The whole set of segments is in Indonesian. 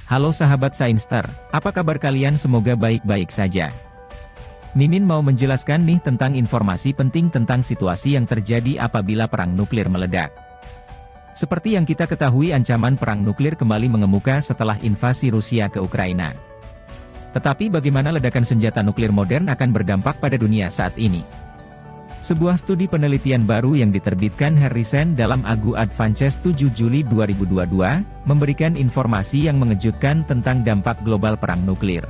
Halo sahabat Sainster, apa kabar kalian? Semoga baik-baik saja. Mimin mau menjelaskan nih tentang informasi penting tentang situasi yang terjadi apabila perang nuklir meledak. Seperti yang kita ketahui, ancaman perang nuklir kembali mengemuka setelah invasi Rusia ke Ukraina. Tetapi bagaimana ledakan senjata nuklir modern akan berdampak pada dunia saat ini? Sebuah studi penelitian baru yang diterbitkan Harrison dalam Agu Advances 7 Juli 2022, memberikan informasi yang mengejutkan tentang dampak global perang nuklir.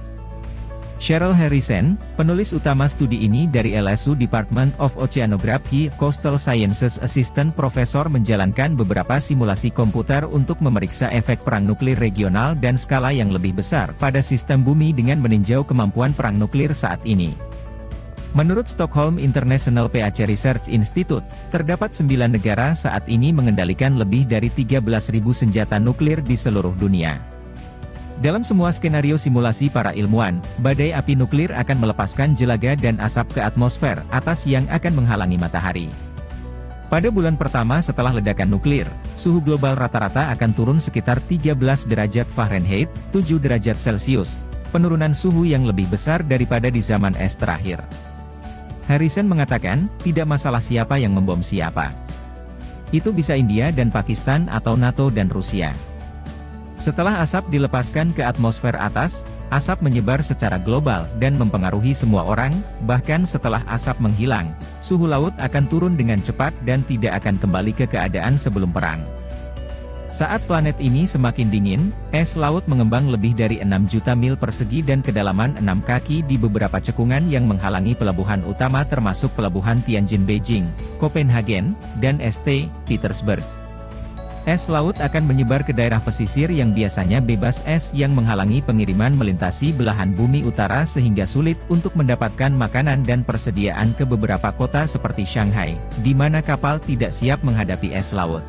Cheryl Harrison, penulis utama studi ini dari LSU Department of Oceanography, Coastal Sciences Assistant Professor, menjalankan beberapa simulasi komputer untuk memeriksa efek perang nuklir regional dan skala yang lebih besar pada sistem bumi dengan meninjau kemampuan perang nuklir saat ini. Menurut Stockholm International PAC Research Institute, terdapat 9 negara saat ini mengendalikan lebih dari 13.000 senjata nuklir di seluruh dunia. Dalam semua skenario simulasi para ilmuwan, badai api nuklir akan melepaskan jelaga dan asap ke atmosfer atas yang akan menghalangi matahari. Pada bulan pertama setelah ledakan nuklir, suhu global rata-rata akan turun sekitar 13 derajat Fahrenheit, 7 derajat Celcius, penurunan suhu yang lebih besar daripada di zaman es terakhir. Harrison mengatakan, tidak masalah siapa yang membom siapa. Itu bisa India dan Pakistan atau NATO dan Rusia. Setelah asap dilepaskan ke atmosfer atas, asap menyebar secara global dan mempengaruhi semua orang, bahkan setelah asap menghilang, suhu laut akan turun dengan cepat dan tidak akan kembali ke keadaan sebelum perang. Saat planet ini semakin dingin, es laut mengembang lebih dari 6 juta mil persegi dan kedalaman 6 kaki di beberapa cekungan yang menghalangi pelabuhan utama termasuk pelabuhan Tianjin Beijing, Copenhagen, dan St. Petersburg. Es laut akan menyebar ke daerah pesisir yang biasanya bebas es yang menghalangi pengiriman melintasi belahan bumi utara sehingga sulit untuk mendapatkan makanan dan persediaan ke beberapa kota seperti Shanghai, di mana kapal tidak siap menghadapi es laut.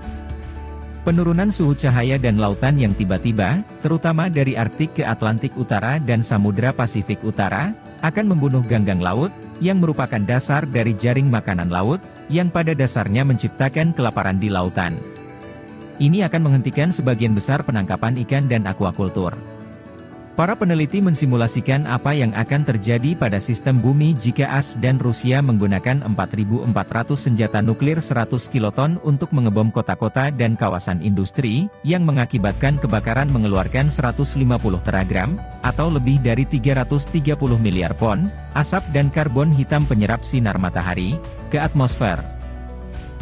Penurunan suhu cahaya dan lautan yang tiba-tiba, terutama dari Arktik ke Atlantik Utara dan Samudra Pasifik Utara, akan membunuh ganggang laut, yang merupakan dasar dari jaring makanan laut, yang pada dasarnya menciptakan kelaparan di lautan. Ini akan menghentikan sebagian besar penangkapan ikan dan aquaculture. Para peneliti mensimulasikan apa yang akan terjadi pada sistem bumi jika AS dan Rusia menggunakan 4.400 senjata nuklir 100 kiloton untuk mengebom kota-kota dan kawasan industri, yang mengakibatkan kebakaran mengeluarkan 150 teragram, atau lebih dari 330 miliar pon, asap dan karbon hitam penyerap sinar matahari, ke atmosfer.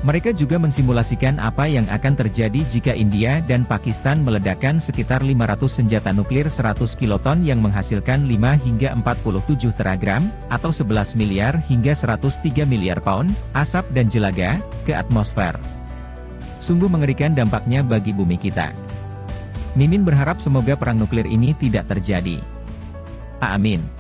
Mereka juga mensimulasikan apa yang akan terjadi jika India dan Pakistan meledakkan sekitar 500 senjata nuklir 100 kiloton yang menghasilkan 5 hingga 47 teragram, atau 11 miliar hingga 103 miliar pound, asap dan jelaga, ke atmosfer. Sungguh mengerikan dampaknya bagi bumi kita. Mimin berharap semoga perang nuklir ini tidak terjadi. Amin.